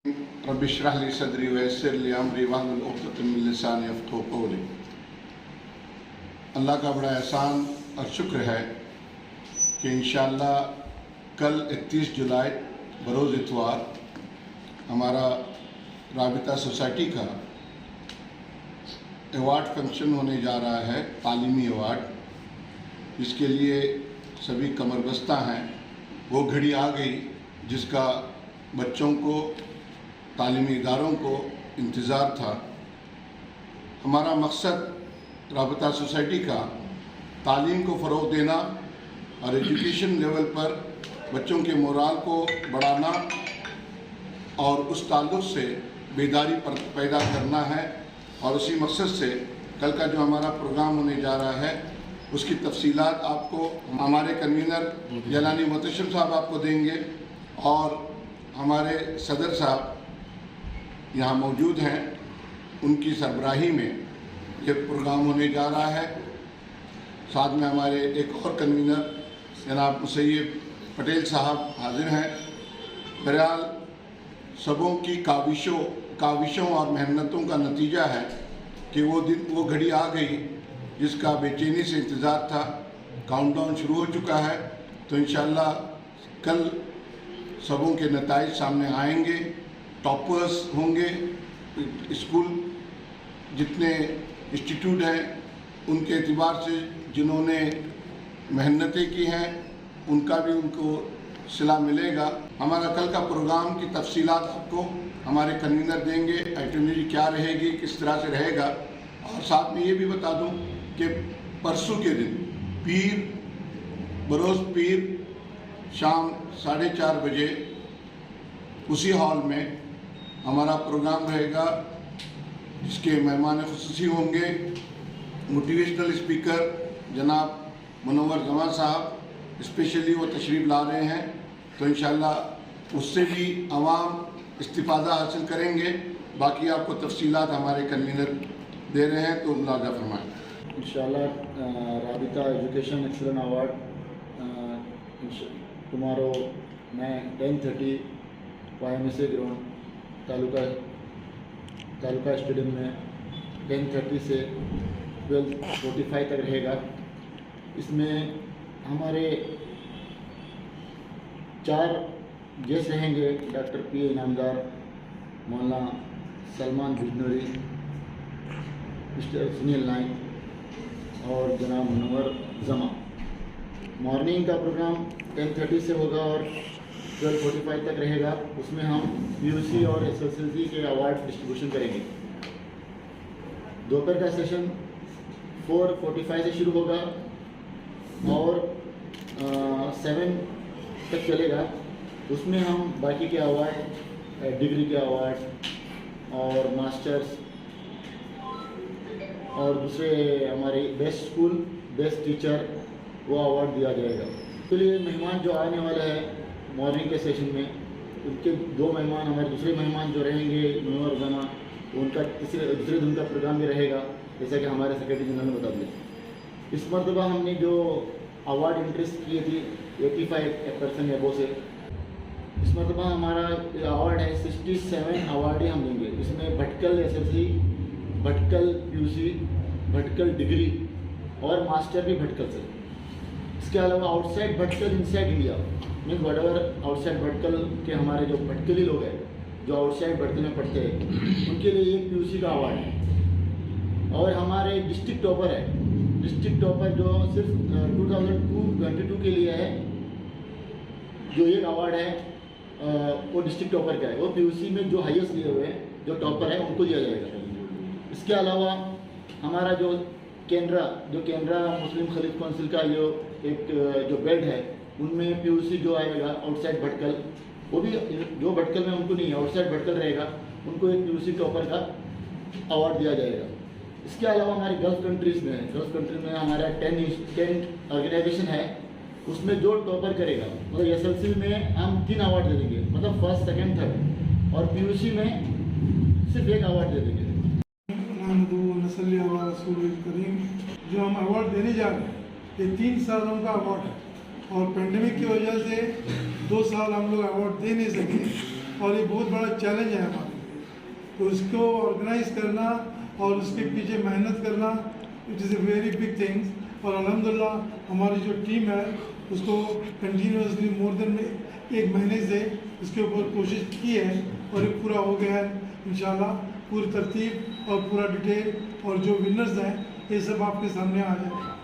Rabbi इश्रह ली सदरी वयस्सिर ली अमरी वहलुल उक़दतम मिन लिसानी यफ़क़हू क़ौली। अल्लाह का बड़ा एहसान और शुक्र है कि इंशाअल्लाह कल 31 जुलाई बरोज़ इतवार हमारा राबिता सोसाइटी का अवार्ड फंक्शन होने जा रहा है, तालीमी अवार्ड। इसके लिए सभी कमरबस्ता हैं। वो घड़ी आ गई जिसका बच्चों को, तालीमी इदारों को इंतज़ार था। हमारा मकसद राबिता सोसाइटी का तालीम को फ़रोग़ देना और एजुकेशन लेवल पर बच्चों के मोराल को बढ़ाना और उस ताल्लुक़ से बेदारी पैदा करना है। और उसी मकसद से कल का जो हमारा प्रोग्राम होने जा रहा है उसकी तफसीलात आपको हमारे कन्वीनर जलानी मोहतशम साहब आपको देंगे और हमारे सदर साहब यहाँ मौजूद हैं। उनकी सरबराही में ये प्रोग्राम होने जा रहा है। साथ में हमारे एक और कन्वीनर जनाब मुसैयब पटेल साहब हाजिर हैं। बहरहाल सबों की काविशों और मेहनतों का नतीजा है कि वो घड़ी आ गई जिसका बेचैनी से इंतज़ार था। काउंटडाउन शुरू हो चुका है, तो इंशाअल्लाह कल सबों के नताइज सामने आएंगे। टॉपर्स होंगे, स्कूल जितने इंस्टीट्यूट हैं उनके एतबार से जिन्होंने मेहनतें की हैं उनका भी उनको सिला मिलेगा। हमारा कल का प्रोग्राम की तफसीलात आपको हमारे कन्वीनर देंगे, आइटनरी क्या रहेगी, किस तरह से रहेगा। और साथ में ये भी बता दूं कि परसों के दिन बरोज़ पीर शाम 4:30 बजे उसी हॉल में हमारा प्रोग्राम रहेगा, जिसके मेहमान ख़ुसूसी होंगे मोटिवेशनल स्पीकर जनाब मुनव्वर जमा साहब। स्पेशली वो तशरीफ़ ला रहे हैं, तो इंशाअल्लाह उससे भी आवाम इस्तिफ़ादा हासिल करेंगे। बाकी आपको तफसीलात हमारे कन्वीनर दे रहे हैं, तो मुलाज़ा फरमाएँ। इंशाअल्लाह राबिता एजुकेशन एक्सीलेंस अवार्ड टुमारो मैं 10:30 YMCA ग्राउंड तालुका स्टेडियम में 10:30 से 12:45 तक रहेगा। इसमें हमारे 4 गेस्ट रहेंगे। डॉक्टर PA इनामदार, मौलाना सलमान बिजनौरी, मिस्टर सुनील नाइक और जनाब मुनव्वर जमा। मॉर्निंग का प्रोग्राम 10:30 से होगा और 12:45 तक रहेगा। उसमें हम PUC और SSLC के अवार्ड डिस्ट्रीब्यूशन करेंगे। दोपहर का सेशन 4:45 से शुरू होगा और 7 तक चलेगा। उसमें हम बाकी के अवार्ड, डिग्री के अवार्ड और मास्टर्स और दूसरे हमारे बेस्ट स्कूल, बेस्ट टीचर, वो अवार्ड दिया जाएगा। तो ये मेहमान जो आने वाले हैं मॉर्निंग के सेशन में, उनके 2 मेहमान, हमारे दूसरे मेहमान जो रहेंगे मुनव्वर जमा, उनका दूसरे दिन का प्रोग्राम भी रहेगा, जैसा कि हमारे सेक्रेटरी जनरल ने बता दिया। इस मरतबा हमने जो अवार्ड इंट्रेस्ट किए थी 85% एबो से, इस मरतबा हमारा अवार्ड है 67 अवार्ड हम देंगे। इसमें Bhatkal SSLC, Bhatkal PUC, Bhatkal degree और मास्टर भी भटकल से। इसके अलावा outside Bhatkal, inside India means what ever outside Bhatkal के हमारे जो भटकली लोग हैं जो आउटसाइड भटकल में पढ़ते हैं, उनके लिए एक PUC का अवार्ड है। और हमारे डिस्ट्रिक्ट टॉपर है, डिस्ट्रिक्ट टॉपर जो सिर्फ 2022 के लिए है, जो एक अवार्ड है वो डिस्ट्रिक्ट टॉपर का है। वो PUC में जो हाईएस्ट लिए हुए हैं, जो टॉपर है, उनको दिया जाएगा। इसके अलावा हमारा जो केनरा मुस्लिम खलीफ काउंसिल का जो बेल्ट है, उनमें PUC जो आएगा आउटसाइड भटकल, वो भी जो भटकल में उनको नहीं है, आउटसाइड भटकल रहेगा, उनको एक PUC टॉपर का अवार्ड दिया जाएगा। इसके अलावा हमारी गल्फ कंट्रीज़ में हमारा 10 ऑर्गेनाइजेशन है, उसमें जो टॉपर करेगा, मतलब SSLC में हम 3 अवार्ड दे देंगे, मतलब फर्स्ट, सेकंड, थर्ड, और PUC में सिर्फ एक अवार्ड दे देंगे। करीम जो हम अवार्ड देने जा रहे हैं, ये 3 सालों का अवार्ड है और पेंडेमिक की वजह से 2 साल हम लोग अवार्ड दे नहीं सके और ये बहुत बड़ा चैलेंज है हमारे लिए। तो उसको ऑर्गेनाइज करना और उसके पीछे मेहनत करना, it is a very big things. और अल्हम्दुलिल्लाह हमारी जो टीम है उसको कंटिन्यूसली मोर देन 1 महीने से इसके ऊपर कोशिश की है और ये पूरा हो गया है। इंशाल्लाह पूरी तरतीब और पूरा डिटेल और जो विनर्स हैं ये सब आपके सामने आ जाएगा।